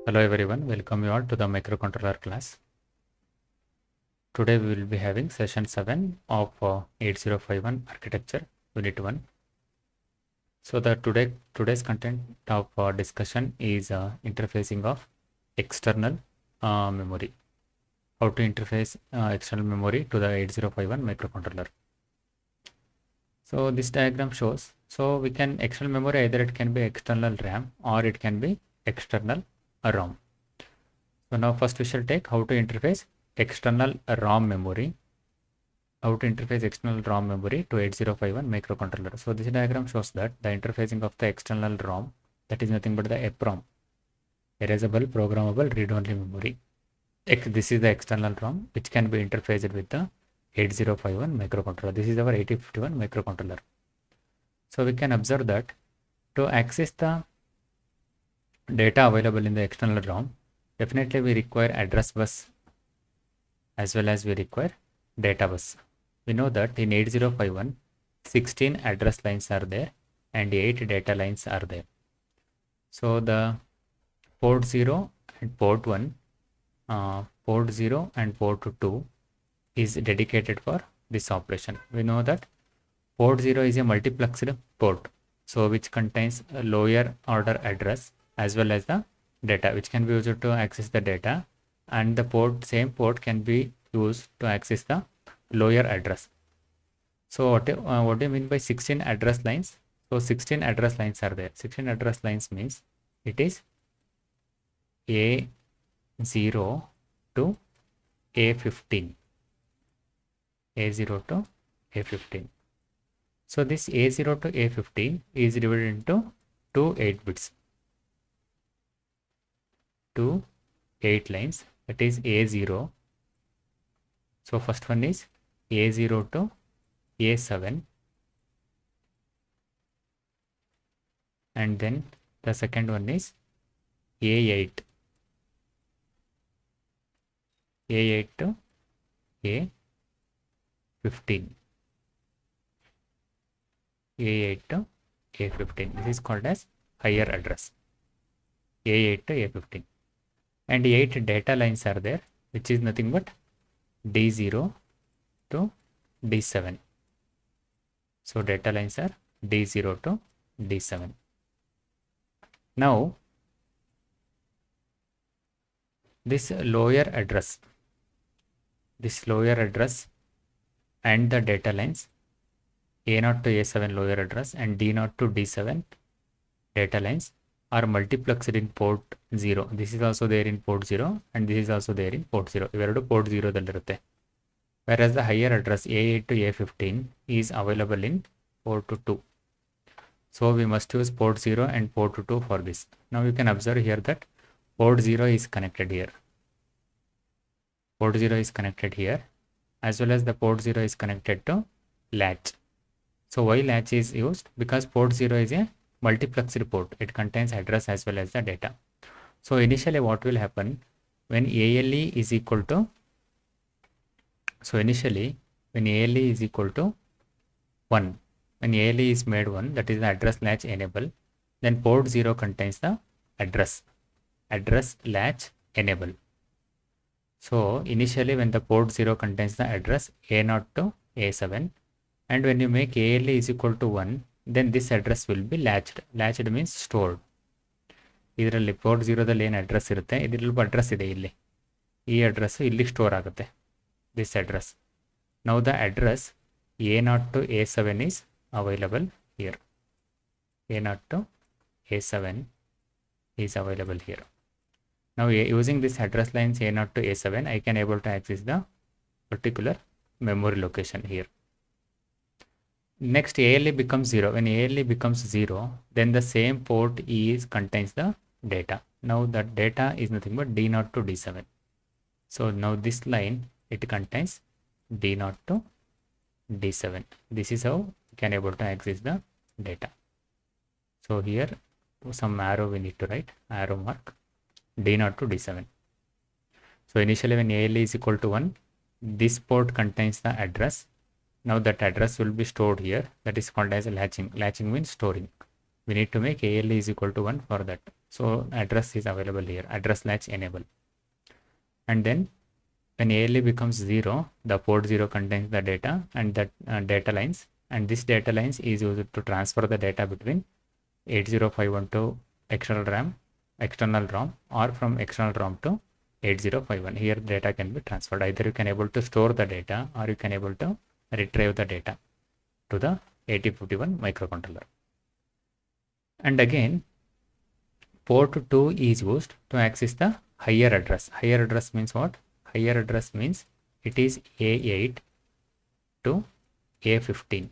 Hello everyone, welcome you all to the microcontroller class. Today we will be having session 7 of 8051 architecture unit 1. So the today's content of discussion is interfacing of external memory. How to interface external memory to the 8051 microcontroller. So this diagram shows, so we can external memory, either it can be external RAM or it can be external ROM. So now first we shall take how to interface external ROM memory. How to interface external ROM memory to 8051 microcontroller. So this diagram shows that the interfacing of the external ROM, that is nothing but the EPROM, erasable programmable read-only memory. This is the external ROM which can be interfaced with the 8051 microcontroller. This is our 8051 microcontroller. So we can observe that to access the data available in the external ROM, definitely we require address bus as well as we require data bus. We know that in 8051, 16 address lines are there and 8 data lines are there. So the port 0 and port 1, port 0 and port 2 is dedicated for this operation. We know that port 0 is a multiplexed port, so which contains a lower order address as well as the data, which can be used to access the data, and the same port can be used to access the lower address. So what do you mean by 16 address lines? So 16 address lines are there. 16 address lines means it is A0 to A15. A0 to A15. So this A0 to A15 is divided into two 8 bits. 2 8 lines, that is A0. So first one is A0 to A7, and then the second one is A8 to A15. A8 to A15. This is called as higher address. A8 to A15. And 8 data lines are there, which is nothing but D0 to D7. So data lines are D0 to D7. Now this lower address and the data lines A0 to A7 lower address and D0 to D7 data lines are multiplexed in port 0. This is also there in port 0 and this is also there in port 0. Iveredu port 0 dallirutte. Whereas the higher address A8 to A15 is available in port 2. So we must use port 0 and port 2 for this. Now you can observe here that port 0 is connected here. Port 0 is connected here, as well as the port 0 is connected to latch. So why latch is used? Because port 0 is a multiplexed port. It contains address as well as the data. So initially what will happen when ALE is equal to, when ALE is equal to 1, when ALE is made 1, that is the address latch enable, then port 0 contains the address latch enable. So initially when the port 0 contains the address A0 to A7, and when you make ALE is equal to 1, then this address will be latched. Latched means stored. ಇದರಲ್ಲಿ port 0ದಲ್ಲಿ ಏನು address ಇರುತ್ತೆ, ಇದರಲ್ಲಿ address ಇದೆ, ಇಲ್ಲಿ ಈ address ಇಲ್ಲಿ store ಆಗುತ್ತೆ, this address. Now the address A0 to A7 is available here. A0 to A7 is available here. Now using this address lines A0 to A7, I can able to access the particular memory location here. Next ALE becomes 0. When ALE becomes 0, then the same port contains the data. Now that data is nothing but D0 to D7. So now this line, it contains D0 to D7. This is how you can able to access the data. So here some arrow we need to write, arrow mark D0 to D7. So initially when ALE is equal to 1, this port contains the address. Now that address will be stored here. That is called as a latching. Latching means storing. We need to make ALE is equal to 1 for that. So address is available here, address latch enable. And then when ALE becomes 0, the port 0 contains the data and that data lines, and this data lines is used to transfer the data between 8051 to external ROM, or from external ROM to 8051. Here data can be transferred. Either you can able to store the data or you can able to retrieve the data to the 8051 microcontroller. And again, port 2 is used to access the higher address. Higher address means what? Higher address means it is A8 to A15.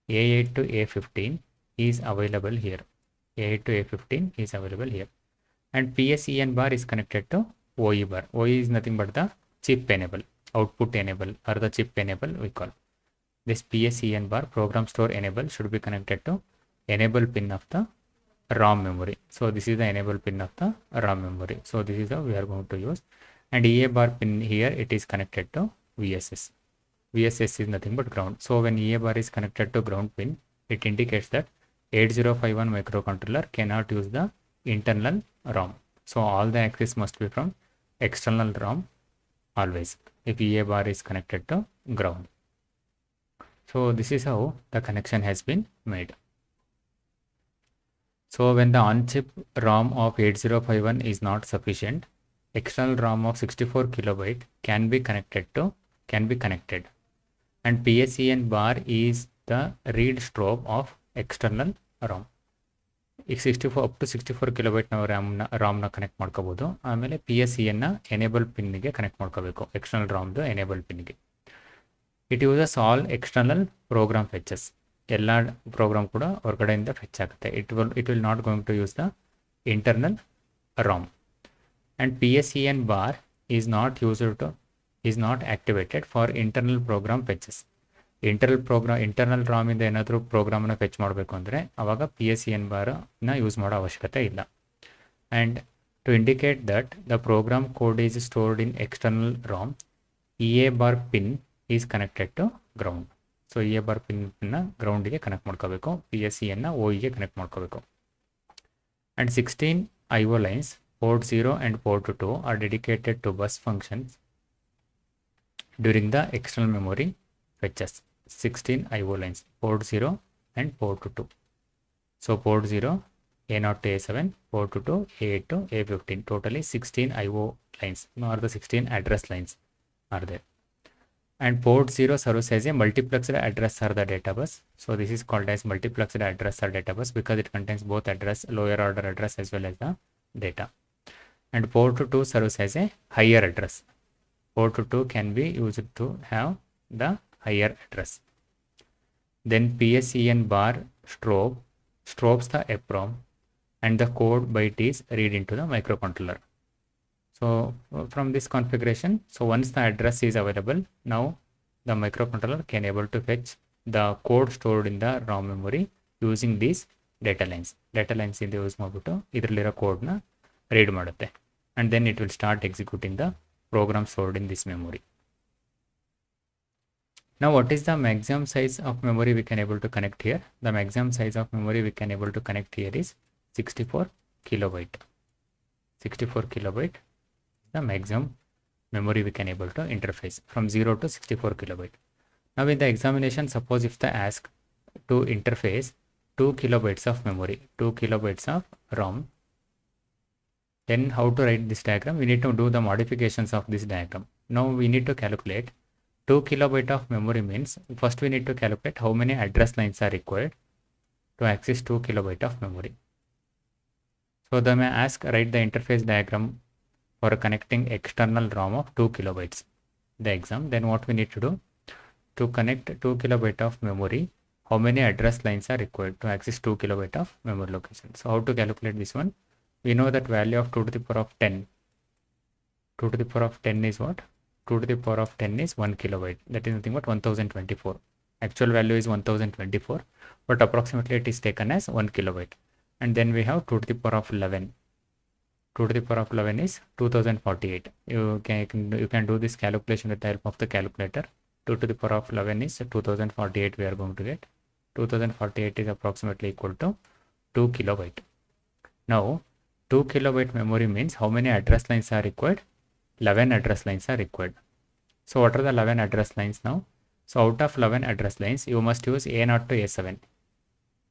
A8 to A15 is available here. A8 to A15 is available here. And PSEN bar is connected to OE bar. OE is nothing but the chip enable, output enable, or the chip enable we call. This PSEN bar, program store enable, should be connected to enable pin of the ROM memory. So this is the enable pin of the ROM memory. So this is how we are going to use. And EA bar pin here, it is connected to VSS. VSS is nothing but ground. So when EA bar is connected to ground pin, it indicates that 8051 microcontroller cannot use the internal ROM. So all the access must be from external ROM always, if EA bar is connected to ground. So this is how the connection has been made. So when the on-chip ROM of 8051 is not sufficient, external ROM of 64 kilobyte can be connected. And PSEN bar is the read strobe of external ROM. ಈಗ 64 up to 64 kilobyte ನಾವು ರಾಮ್ನ connect ಮಾಡ್ಕೋಬೋದು. ಆಮೇಲೆ PSEN enable ಪಿನ್ಗೆ connect ಮಾಡ್ಕೋಬೇಕು, external ರಾಮ್ದು enable ಪಿನ್ಗೆ. It uses all external program fetches. ಎಲ್ಲ program ಕೂಡ ಹೊರಗಡೆಯಿಂದ ಫೆಚ್ ಆಗುತ್ತೆ. It will not going to use the internal RAM. And PSEN bar is not activated for internal program fetches. Internal Ram ಇಂದ ಏನಾದರೂ ಪ್ರೋಗ್ರಾಮನ್ನು fetch ಮಾಡಬೇಕು ಅಂದರೆ ಅವಾಗ PSEN ಬಾರ್ನ ಯೂಸ್ ಮಾಡೋ ಅವಶ್ಯಕತೆ ಇಲ್ಲ. And to indicate that the program code is stored in external RAM, EA bar pin is connected to ground. So EA bar ಪಿನ್ನ ಗ್ರೌಂಡಿಗೆ ಕನೆಕ್ಟ್ ಮಾಡ್ಕೋಬೇಕು, PSEN OEಗೆ ಕನೆಕ್ಟ್ ಮಾಡ್ಕೋಬೇಕು. And 16 IO lines, port 0 and port 2 are dedicated to bus functions during the external memory fetches. 16 IO lines, port 0 and port 2. So port 0 A0 to A7, port 2 A8 to A15. Totally 16 IO lines, or the 16 address lines are there. And port 0 serves as a multiplexed address or the data bus. So this is called as multiplexed address or data bus because it contains both address, lower order address as well as the data. And port 2 serves as a higher address. Port 2 can be used to have the higher address. Then PSEN bar strobes the EPROM and the code byte is read into the microcontroller. So from this configuration, so once the address is available, now the microcontroller can able to fetch the code stored in the ROM memory using these data lines. Data lines in the use ಮಾಡ್ಬಿಟ್ಟು ಇದರಲ್ಲಿರೋ ಕೋಡ್ನ read ಮಾಡುತ್ತೆ. And then it will start executing the program stored in this memory. Now what is the maximum size of memory we can able to connect here? The maximum size of memory we can able to connect here is 64 kilobyte. 64 kilobyte is the maximum memory we can able to interface, from 0 to 64 kilobyte. Now in the examination, suppose if they ask to interface 2 kilobytes of memory, 2 kilobytes of ROM, then how to write this diagram? We need to do the modifications of this diagram. Now we need to calculate 2 kilobyte of memory means first we need to calculate how many address lines are required to access 2 kilobyte of memory. So they may ask write the interface diagram for connecting external ROM of 2 kilobytes. The exam, then what we need to do to connect 2 kilobyte of memory, how many address lines are required to access 2 kilobyte of memory location. So how to calculate this one? We know that value of 2 to the power of 10. 2 to the power of 10 is what? 2 to the power of 10 is 1 kilobyte. That is nothing but 1024. Actual value is 1024, but approximately it is taken as 1 kilobyte. And then we have 2 to the power of 11. 2 to the power of 11 is 2048. You can do this calculation with the help of the calculator. 2 to the power of 11 is 2048 we are going to get. 2048 is approximately equal to 2 kilobyte. Now 2 kilobyte memory means how many address lines are required? 11 address lines are required. So what are the 11 address lines now? So out of 11 address lines, you must use A0 to A7.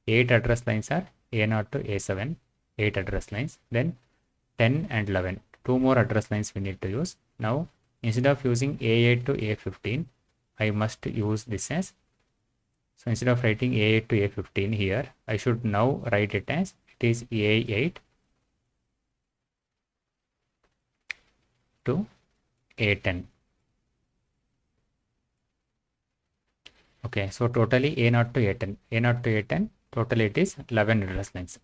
8 address lines are A0 to A7, 8 address lines. Then 10 and 11, 2 more address lines we need to use. Now instead of using A8 to A15, I must use this as, so instead of writing A8 to A15 here, I should now write it as, it is A8 to A10. Okay, so totally A0 to A10, A0 to A10, totally it is 11 address lines.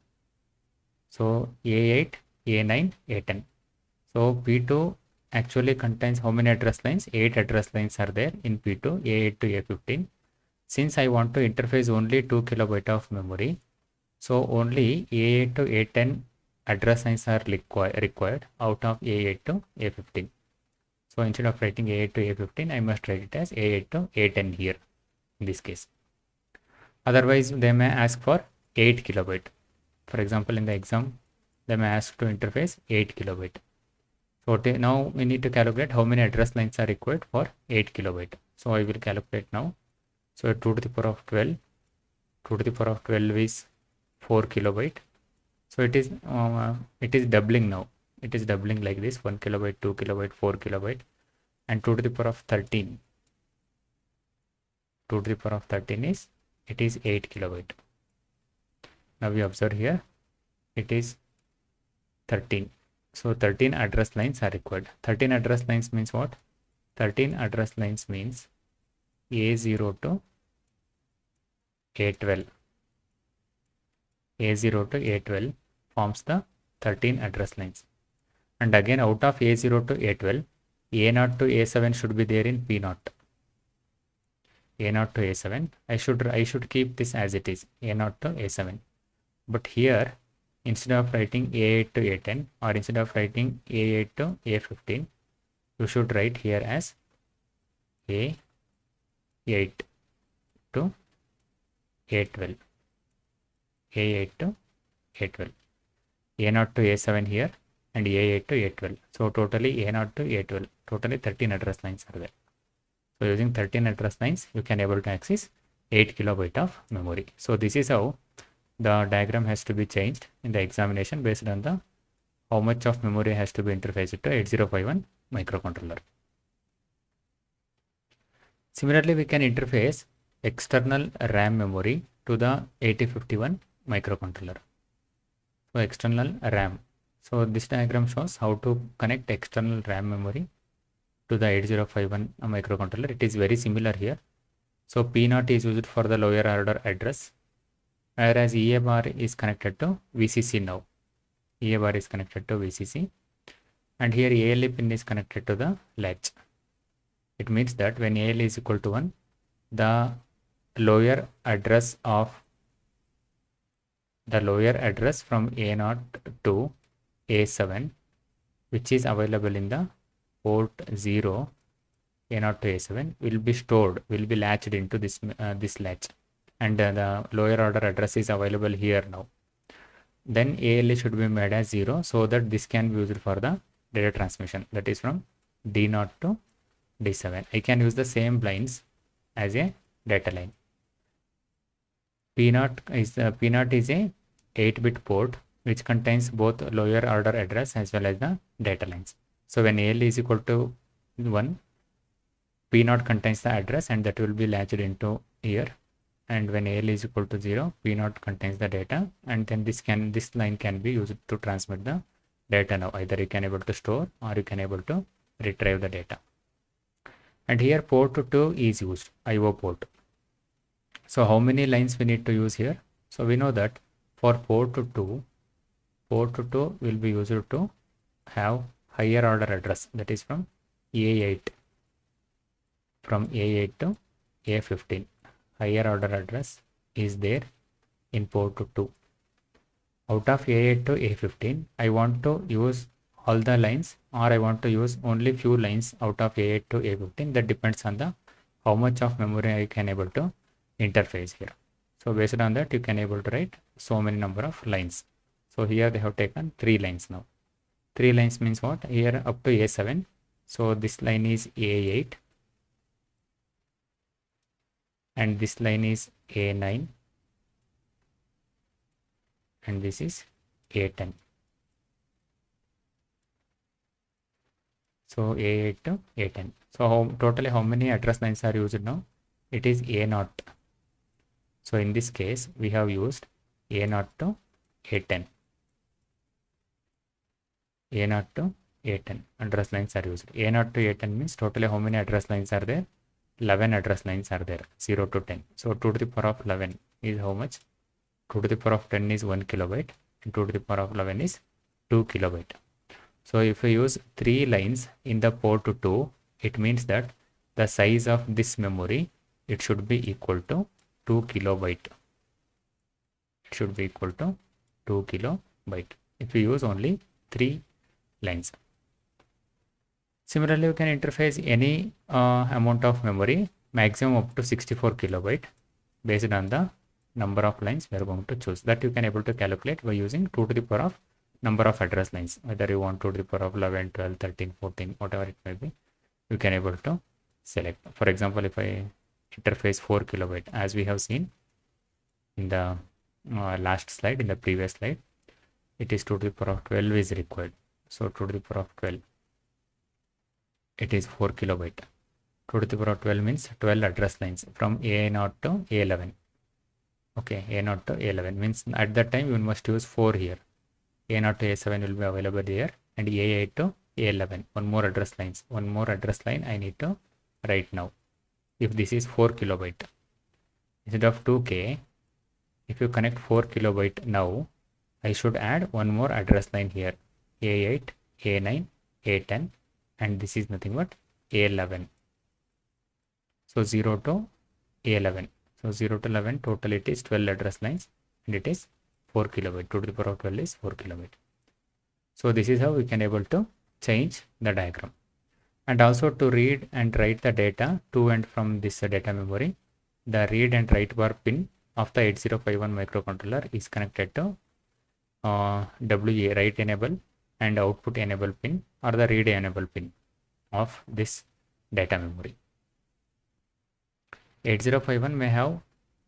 So A8, A9, A10. So P2 actually contains how many address lines? 8 address lines are there in P2, A8 to A15. Since I want to interface only 2 kilobyte of memory, so only A8 to A10 address lines are required out of A8 to A15. So instead of writing A8 to A15, I must write it as A8 to A10 here in this case. Otherwise, they may ask for 8 kilobyte. For example, in the exam, they may ask to interface 8 kilobyte. So now we need to calculate how many address lines are required for 8 kilobyte. So I will calculate now. So 2 to the power of 12, 2 to the power of 12 is 4 kilobyte. So it is doubling now. It is doubling like this: 1 kilobyte, 2 kilobyte, 4 kilobyte, and 2 to the power of 13. 2 to the power of 13 is, it is 8 kilobyte. Now we observe here, it is 13. So 13 address lines are required. 13 address lines means what? 13 address lines means A0 to A12. A0 to A12 forms the 13 address lines. And again, out of A0 to A12, A0 to A7 should be there in P0. A0 to A7. I should keep this as it is, A0 to A7. But here, instead of writing A8 to A10 or instead of writing A8 to A15, you should write here as A8 to A12. A8 to A12. A0 to A7 here and A8 to A12. So totally A0 to A12. Totally 13 address lines are there. So using 13 address lines, you can able to access 8 kilobyte of memory. So this is how the diagram has to be changed in the examination based on the how much of memory has to be interfaced to 8051 microcontroller. Similarly, we can interface external RAM memory to the 8051 microcontroller. So external RAM. So this diagram shows how to connect external RAM memory to the 8051 microcontroller. It is very similar here. So P0 is used for the lower order address, whereas EA bar is connected to VCC now. EA bar is connected to VCC, and here ALE pin is connected to the latch. It means that when ALE is equal to 1, the lower address from A0 to A7, which is available in the port 0, A0 to A7, will be stored, will be latched into this latch, and the lower order address is available here now. Then ALE should be made as 0 so that this can be used for the data transmission, that is from D0 to D7. I can use the same lines as a data line. P0 is a 8-bit port which contains both lower order address as well as the data lines. So when ALE is equal to 1, P0 contains the address and that will be latched into here, and when ALE is equal to 0, P0 contains the data, and then this line can be used to transmit the data now. Either you can able to store or you can able to retrieve the data. And here port 2 is used, IO port. So how many lines we need to use here? So we know that for port 2 will be used to have higher order address, that is from A8 to A15. Higher order address is there in port 2. Out of A8 to A15, I want to use all the lines or I want to use only few lines out of A8 to A15. That depends on the how much of memory I can able to interface here. So based on that, you can able to write so many number of lines. So here they have taken 3 lines now. 3 lines means what? Here up to A7. So this line is A8 and this line is A9 and this is A10. So A8 to A10. So totally how many address lines are used now? It is A0. So in this case we have used A0 to A10. A0 to A10 address lines are used. A0 to A10 means totally how many address lines are there? 11 address lines are there, 0 to 10. So 2 to the power of 11 is how much? 2 to the power of 10 is 1 kilobyte and 2 to the power of 11 is 2 kilobyte. So if we use 3 lines in the port 2, it means that the size of this memory, it should be equal to 2 kilobyte. It should be equal to 2 kilobyte if we use only 3 lines. Similarly, we can interface any amount of memory, maximum up to 64 kilobyte based on the number of lines we are going to choose. That you can able to calculate by using 2 to the power of number of address lines, whether you want 2 to the power of 11, 12, 13, 14, whatever it may be, you can able to select. For example, if I interface 4 kilobyte, as we have seen in the last slide, in the previous slide, it is 2 to the power of 12 is required. So 2 to the power of 12, it is 4 kilobyte. 2 to the power of 12 means 12 address lines from A0 to A11. Okay, A0 to A11 means at that time you must use 4 here. A0 to A7 will be available here and A8 to A11. One more address lines. One more address line I need to write now. If this is 4 kilobyte, instead of 2K, if you connect 4 kilobyte now, I should add one more address line here. A8, A9, A10 and this is nothing but A11. So 0 to A11. So 0 to 11 total it is 12 address lines and it is 4 kilobyte. 2 to the power of 12 is 4 kilobyte. So this is how we can able to change the diagram. And also to read and write the data to and from this data memory, the read and write bar pin of the 8051 microcontroller is connected to WA write enable and output enable pin or the read enable pin of this data memory. 8051 may have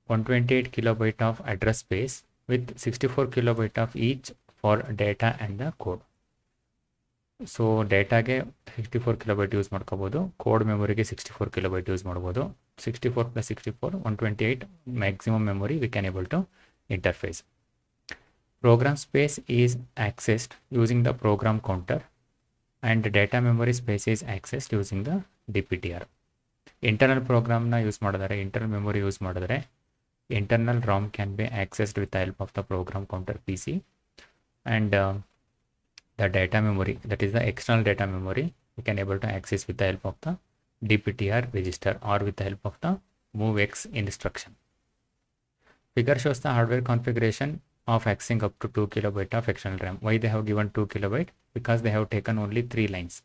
128 kilobyte of address space with 64 kilobyte of each for data and the code. So data ಗೆ 64 kilobyte use ಮಾಡ್ಕೋಬಹುದು, code ಮೆಮೊರಿಗೆ 64 kilobyte use ಮಾಡಬಹುದು. 64 plus 64 128 maximum memory we can able to interface. Program space is accessed using the program counter and data memory space is accessed using the DPTR. Internal program na use ಮಾಡಿದರೆ, internal memory use ಮಾಡಿದರೆ, internal ROM can be accessed with the help of the program counter PC and the data memory, that is the external data memory, we can able to access with the help of the DPTR register or with the help of the MOVX instruction. Figure shows the hardware configuration of accessing up to 2 kilobyte of external RAM. Why they have given 2 kilobyte? Because they have taken only 3 lines.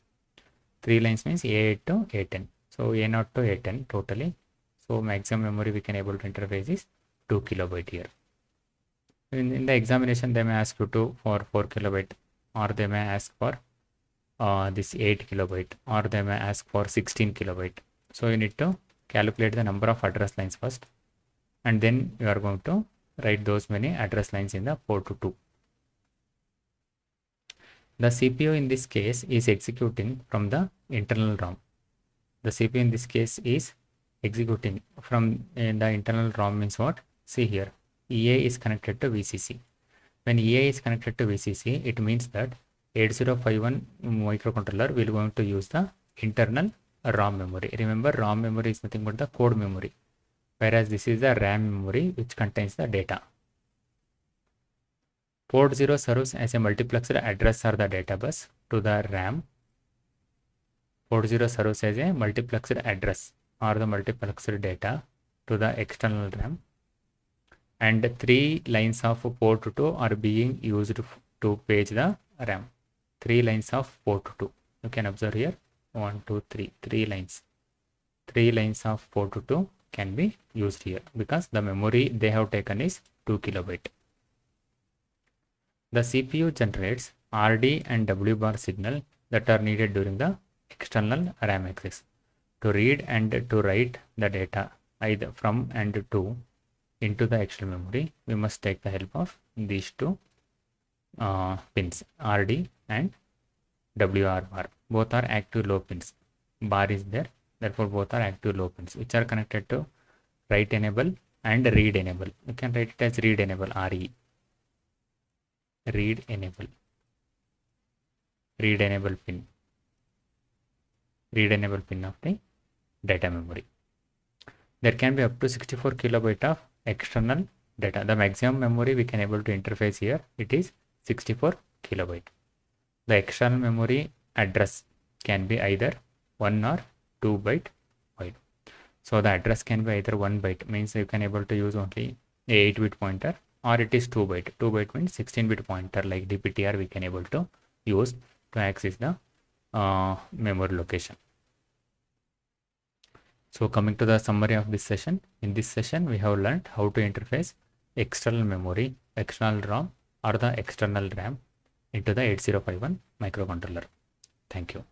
3 lines means A8 to A10. So A0 to A10 totally. So maximum memory we can able to interface is 2 kilobyte here. In the examination they may ask you to for 4 kilobyte or they may ask for this 8 kilobyte or they may ask for 16 kilobyte. So you need to calculate the number of address lines first and then you are going to write those many address lines in the port 2. The CPU in this case is executing from the internal ROM. The CPU in this case is executing from the internal ROM means what? See here, EA is connected to VCC. When EA is connected to VCC, it means that 8051 microcontroller will going to use the internal ROM memory. Remember, ROM memory is nothing but the code memory, whereas this is the RAM memory which contains the data. Port 0 serves as a multiplexed address or the data bus to the RAM. Port 0 serves as a multiplexed address or the multiplexed data to the external RAM. And 3 lines of port 2 are being used to page the RAM. 3 lines of port 2. You can observe here 1, 2, 3. 3 lines. 3 lines of port 2 can be used here because the memory they have taken is 2 kilobyte. The CPU generates RD and W bar signal that are needed during the external RAM access. To read and to write the data either from and to into the external memory, we must take the help of these two pins, RD and WR bar. Both are active low pins. Bar is there, therefore both are active low pins, which are connected to write enable and read enable. You can write it as read enable, RE. Read enable pin. Read enable pin of the data memory. There can be up to 64 kilobyte of external data. The maximum memory we can able to interface here, it is 64 kilobyte. The external memory address can be either 1 or 2 byte wide. So the address can be either 1 byte, means you can able to use only a 8-bit pointer, or it is 2 byte. 2 byte means 16-bit pointer like DPTR we can able to use to access the memory location. So coming to the summary of this session, in this session we have learned how to interface external memory, external ROM or the external RAM into the 8051 microcontroller. Thank you.